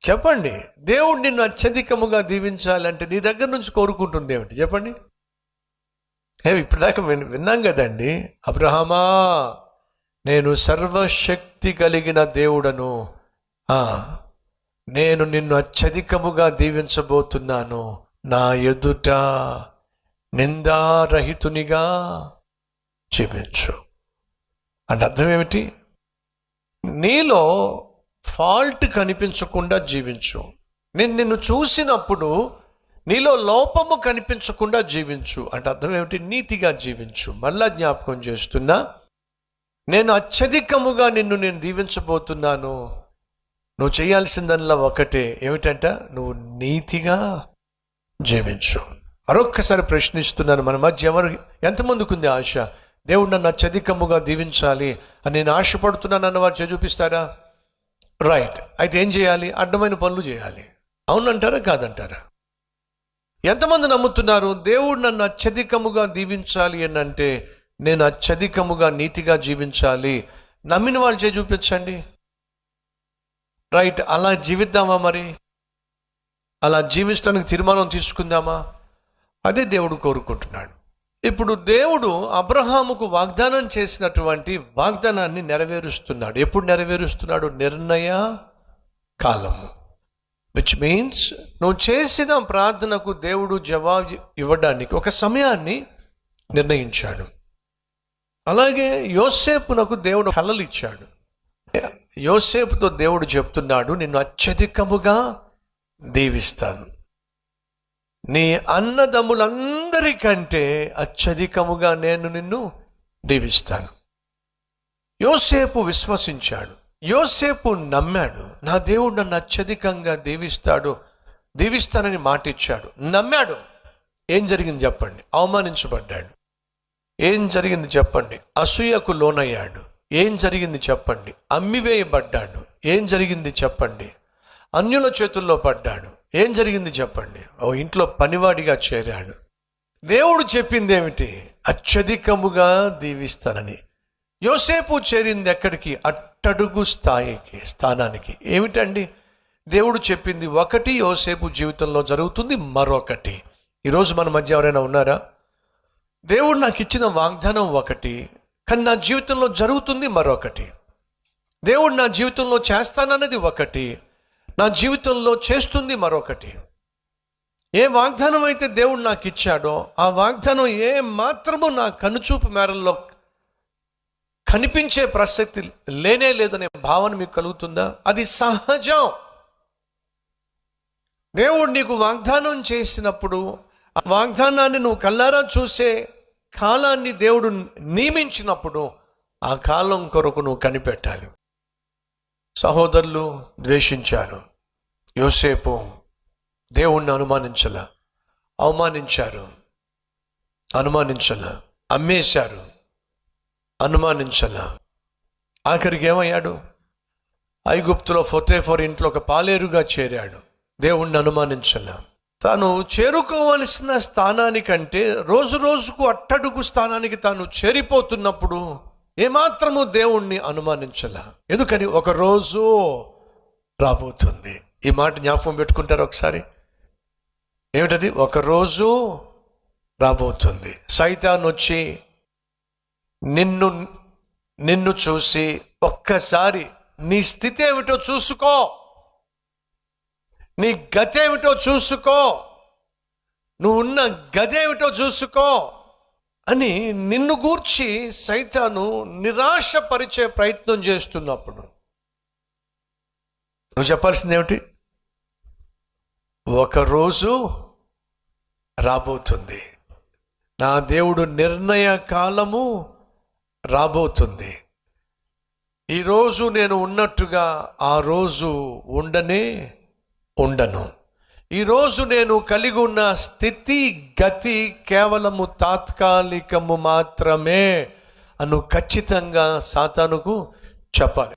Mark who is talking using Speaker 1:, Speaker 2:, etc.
Speaker 1: చెప్పండి. దేవుడు నిన్ను అత్యధికముగా దీవించాలంటే నీ దగ్గర నుంచి కోరుకుంటుంది ఏమిటి చెప్పండి? ఇప్పటిదాకా విన్నాం కదండి. అబ్రహామా, నేను సర్వశక్తి కలిగిన దేవుడను, నేను నిన్ను అత్యధికముగా దీవించబోతున్నాను, నా ఎదుట నిందారహితునిగా జీవించు అంటే అర్థం ఏమిటి? నీలో ఫాల్ట్ కనిపించకుండా జీవించు. నేను నిన్ను చూసినప్పుడు నీలో లోపము కనిపించకుండా జీవించు అంటే అర్థం ఏమిటి? నీతిగా జీవించు. మళ్ళా జ్ఞాపకం చేస్తున్నా, నేను అత్యధికముగా నేను దీవించబోతున్నాను. నువ్వు చేయాల్సిందల్లా ఒకటే, ఏమిటంట? నువ్వు నీతిగా జీవించు. మరొక్కసారి ప్రశ్నిస్తున్నాను, మన మధ్య ఎంతమందికి ఉంది ఆశ? దేవుడు నన్ను అత్యధికముగా దీవించాలి అని నేను ఆశపడుతున్నాను అన్నవారు చూపిస్తారా? రైట్. అయితే ఏం చేయాలి? అడ్డమైన పనులు చేయాలి. అవునంటారా కాదంటారా? ఎంతమంది నమ్ముతున్నారు దేవుడు నన్ను అత్యధికముగా దీవించాలి అని అంటే నేను అత్యధికముగా నీతిగా జీవించాలి? నమ్మిన వాళ్ళు చూపించండి. రైట్. అలా జీవిద్దామా? మరి అలా జీవించడానికి తీర్మానం తీసుకుందామా? అదే దేవుడు కోరుకుంటున్నాడు. ఇప్పుడు దేవుడు అబ్రహాముకు వాగ్దానం చేసినటువంటి వాగ్దానాన్ని నెరవేరుస్తున్నాడు. ఎప్పుడు నెరవేరుస్తున్నాడు? నిర్ణయ కాలము. విచ్ మీన్స్ నువ్వు చేసిన ప్రార్థనకు దేవుడు జవాబు ఇవ్వడానికి ఒక సమయాన్ని నిర్ణయించాడు. అలాగే యోసేపునకు దేవుడు కలలు ఇచ్చాడు. యోసేపుతో దేవుడు చెప్తున్నాడు, నిన్ను అత్యధికముగా దీవిస్తాను, నీ అన్నదమ్ములందరికంటే అత్యధికముగా నేను నిన్ను దీవిస్తాను. యోసేపు విశ్వసించాడు, యోసేపు నమ్మాడు. నా దేవుడు నన్ను అత్యధికంగా దీవిస్తానని మాటిచ్చాడు, నమ్మాడు. ఏం జరిగింది చెప్పండి? అవమానించబడ్డాడు. ఏం జరిగింది చెప్పండి? అసూయకు లోనయ్యాడు. ఏం జరిగింది చెప్పండి? అమ్మివేయబడ్డాడు. ఏం జరిగింది చెప్పండి? అన్యుల చేతుల్లో పడ్డాడు. ఏం జరిగింది చెప్పండి? ఇంట్లో పనివాడిగా చేరాడు. దేవుడు చెప్పింది ఏమిటి? అత్యధికముగా దీవిస్తానని. యోసేపు చేరింది ఎక్కడికి? అట్టడుగు స్థానానికి. ఏమిటండి దేవుడు చెప్పింది? ఒకటి యోసేపు జీవితంలో జరుగుతుంది, మరొకటి ఈరోజు మన మధ్య ఎవరైనా ఉన్నారా? దేవుడు నాకు ఇచ్చిన వాగ్దానం ఒకటి, కానీ నా జీవితంలో జరుగుతుంది మరొకటి. దేవుడు నా జీవితంలో చేస్తానన్నది ఒకటి, నా జీవితంలో చేస్తుంది మరొకటి. ఏ వాగ్దానం అయితే దేవుడు నాకు ఇచ్చాడో ఆ వాగ్దానం ఏ మాత్రము నా కనుచూపు మేరల్లో కనిపించే ప్రసక్తి లేనే లేదనే భావన మీకు కలుగుతుందా? అది సహజం. దేవుడు నీకు వాగ్దానం చేసినప్పుడు ఆ వాగ్దానాన్ని నువ్వు కళ్ళారా చూసే కాలాన్ని దేవుడు నియమించినప్పుడు ఆ కాలం కొరకు నువ్వు కనిపెట్టాలి. సహోదరులు ద్వేషించారు. యోసేపు దేవుణ్ణి అవమానించారు, అమ్మేశారు, ఆఖరికి ఏమయ్యాడు? ఐగుప్తులో ఫొతేఫర్ ఇంట్లో ఒక పాలేరుగా చేరాడు. దేవుణ్ణి అనుమానించలా. తాను చేరుకోవలసిన స్థానానికంటే రోజు రోజుకు అట్టడుగు స్థానానికి తాను చేరిపోతున్నప్పుడు ఏమాత్రము దేవుణ్ణి అనుమానించలా. ఎందుకని? ఒక రోజు రాబోతుంది. ఈ మాట జ్ఞాపకం పెట్టుకుంటారు ఒకసారి. ఏమిటది? ఒక రోజు రాబోతుంది. సైతాన్ వచ్చి నిన్ను చూసి ఒక్కసారి నీ స్థితి ఏమిటో చూసుకో, నీ గతి ఏమిటో చూసుకో, నువ్వు ఉన్న గది ఏమిటో చూసుకో అని నిన్ను గూర్చి సైతాను నిరాశపరిచే ప్రయత్నం చేస్తున్నప్పుడు నువ్వు చెప్పాల్సింది ఏమిటి? ఒకరోజు రాబోతుంది, నా దేవుడు నిర్ణయ కాలము రాబోతుంది. ఈరోజు నేను ఉన్నట్టుగా ఆ రోజు ఉండను. ఈరోజు నేను కలిగి ఉన్న స్థితి గతి కేవలము తాత్కాలికము మాత్రమే అను ఖచ్చితంగా సాతానుకు చెప్పాలి.